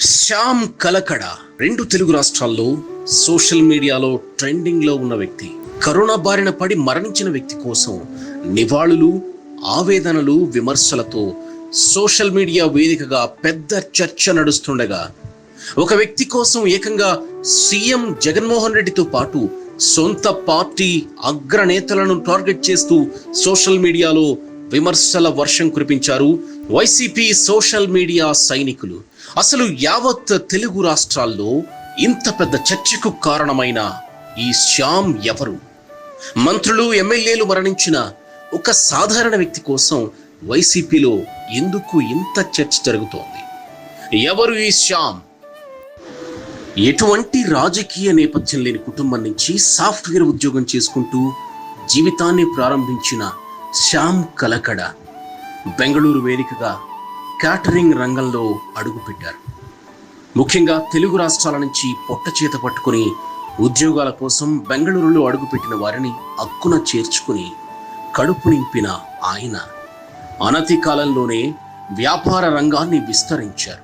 శ్యామ్ కలకడ రెండు తెలుగు రాష్ట్రాల్లో సోషల్ మీడియాలో ట్రెండింగ్లో ఉన్న వ్యక్తి. కరోనా బారిన పడి మరణించిన వ్యక్తి కోసం నివాళులు, ఆవేదనలు, విమర్శలతో సోషల్ మీడియా వేదికగా పెద్ద చర్చ నడుస్తుండగా, ఒక వ్యక్తి కోసం ఏకంగా సీఎం జగన్మోహన్ రెడ్డితో పాటు సొంత పార్టీ అగ్రనేతలను టార్గెట్ చేస్తూ సోషల్ మీడియాలో విమర్శల వర్షం కురిపించారు వైసీపీ సోషల్ మీడియా సైనికులు. అసలు యావత్ తెలుగు రాష్ట్రాల్లో ఇంత పెద్ద చర్చకు కారణమైన ఈ శ్యామ్ ఎవరు? మంత్రులు, ఎమ్మెల్యేలు మరణించిన ఒక సాధారణ వ్యక్తి కోసం వైసీపీలో ఎందుకు ఇంత చర్చ జరుగుతోంది? ఎవరు ఈ శ్యామ్? ఎటువంటి రాజకీయ నేపథ్యం లేని కుటుంబం నుంచి సాఫ్ట్వేర్ ఉద్యోగం చేసుకుంటూ జీవితాన్ని ప్రారంభించిన శ్యామ్ కలకడ బెంగళూరు వేదికగా క్యాటరింగ్ రంగంలో అడుగుపెట్టారు. ముఖ్యంగా తెలుగు రాష్ట్రాల నుంచి పొట్ట చేత పట్టుకుని ఉద్యోగాల కోసం బెంగళూరులో అడుగుపెట్టిన వారిని అక్కున చేర్చుకుని కడుపు నింపిన ఆయన అనతి కాలంలోనే వ్యాపార రంగాన్ని విస్తరించారు.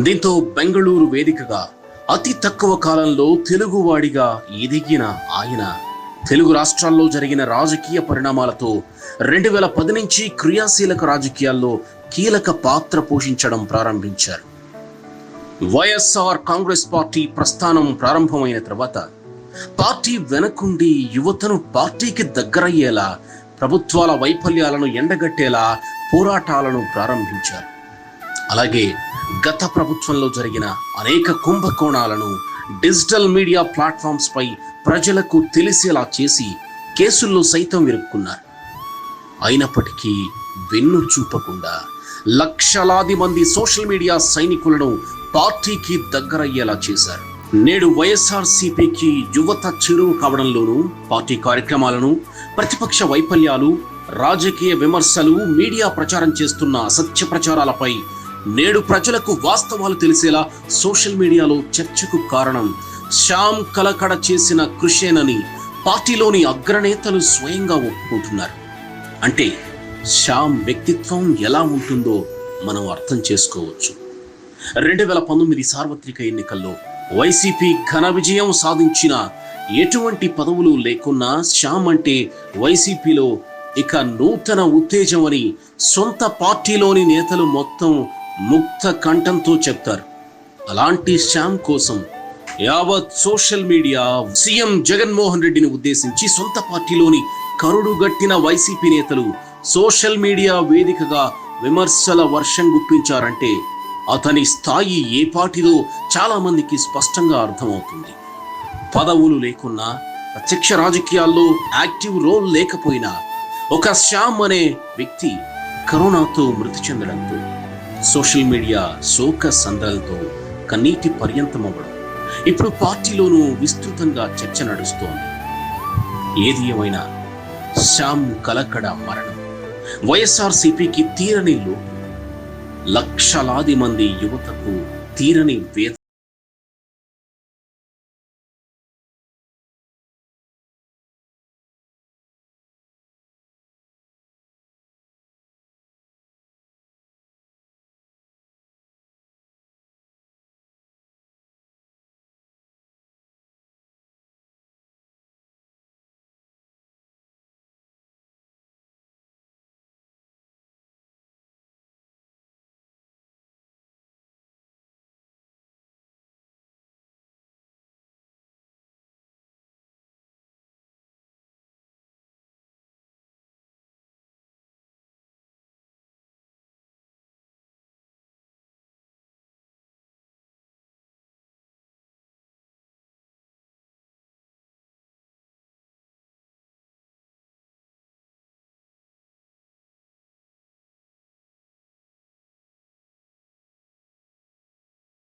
దీంతో బెంగళూరు వేదికగా అతి తక్కువ కాలంలో తెలుగువాడిగా ఎదిగిన ఆయన తెలుగు రాష్ట్రాల్లో జరిగిన రాజకీయ పరిణామాలతో 2010 నుంచి క్రియాశీలక రాజకీయాల్లో కీలక పాత్ర పోషించడం ప్రారంభించారు. వైఎస్ఆర్ కాంగ్రెస్ పార్టీ ప్రస్థానం ప్రారంభమైన తర్వాత పార్టీ వెనకుండి యువతను పార్టీకి దగ్గరయ్యేలా, ప్రభుత్వాల వైఫల్యాలను ఎండగట్టేలా పోరాటాలను ప్రారంభించారు. అలాగే గత ప్రభుత్వంలో జరిగిన అనేక కుంభకోణాలను డిజిటల్ మీడియా ప్లాట్ఫామ్స్ పై ప్రజలకు తెలిసేలా చేసి కేసుల్లో సైతం ఇరుక్కున్నారు. అయినప్పటికీ వెన్ను చూపకుండా లక్షలాది మంది సోషల్ మీడియా సైనికులను పార్టీకి దగ్గరయ్యేలా చేశారు. నేడు వైఎస్ఆర్సీపీకి యువత చెరువు కావడంలోనూ పార్టీ కార్యక్రమాలను, ప్రతిపక్ష వైఫల్యాలు, రాజకీయ విమర్శలు, మీడియా ప్రచారం చేస్తున్న అసత్య ప్రచారాలపై నేడు ప్రజలకు వాస్తవాలు తెలిసేలా సోషల్ మీడియాలో చర్చకు కారణం శ్యామ్ కలకడ చేసిన కృషేనని పార్టీలోని అగ్రనేతలు స్వయంగా ఒప్పుకుంటున్నారు. అంటే శ్యామ్ వ్యక్తిత్వం ఎలా ఉంటుందో మనం అర్థం చేసుకోవచ్చు. 2019 సార్వత్రిక ఎన్నికల్లో వైసీపీ ఘన విజయం సాధించిన ఎటువంటి పదవులు లేకున్నా శ్యామ్ అంటే వైసీపీలో ఇక నూతన ఉత్తేజం అని సొంత పార్టీలోని నేతలు మొత్తం ముక్త కంఠంతో చెప్తారు. అలాంటి శ్యామ్ కోసం యావత్ సోషల్ మీడియా సీఎం జగన్మోహన్ రెడ్డిని ఉద్దేశించి సొంత పార్టీలోని కరుడుగట్టిన వైసీపీ నేతలు సోషల్ మీడియా వేదికగా విమర్శల వర్షం గుప్పించారంటే అతని స్థాయి ఏ పార్టీదో చాలా మందికి స్పష్టంగా అర్థమవుతుంది. పదవులు లేకున్నా, ప్రత్యక్ష రాజకీయాల్లో యాక్టివ్ రోల్ లేకపోయినా ఒక శ్యామ్ అనే వ్యక్తి కరోనాతో మృతి చెందడంతో సోషల్ మీడియా శోక సందలతో కన్నీటి పర్యంతమవ్వడం ఇప్పుడు పార్టీలోనూ విస్తృతంగా చర్చ నడుస్తోంది. ఏది ఏమైనా శ్యామ్ కలకడ మరణం వైఎస్ఆర్సీపీకి తీరని లోటు, లక్షలాది మంది యువతకు తీరని వేదన.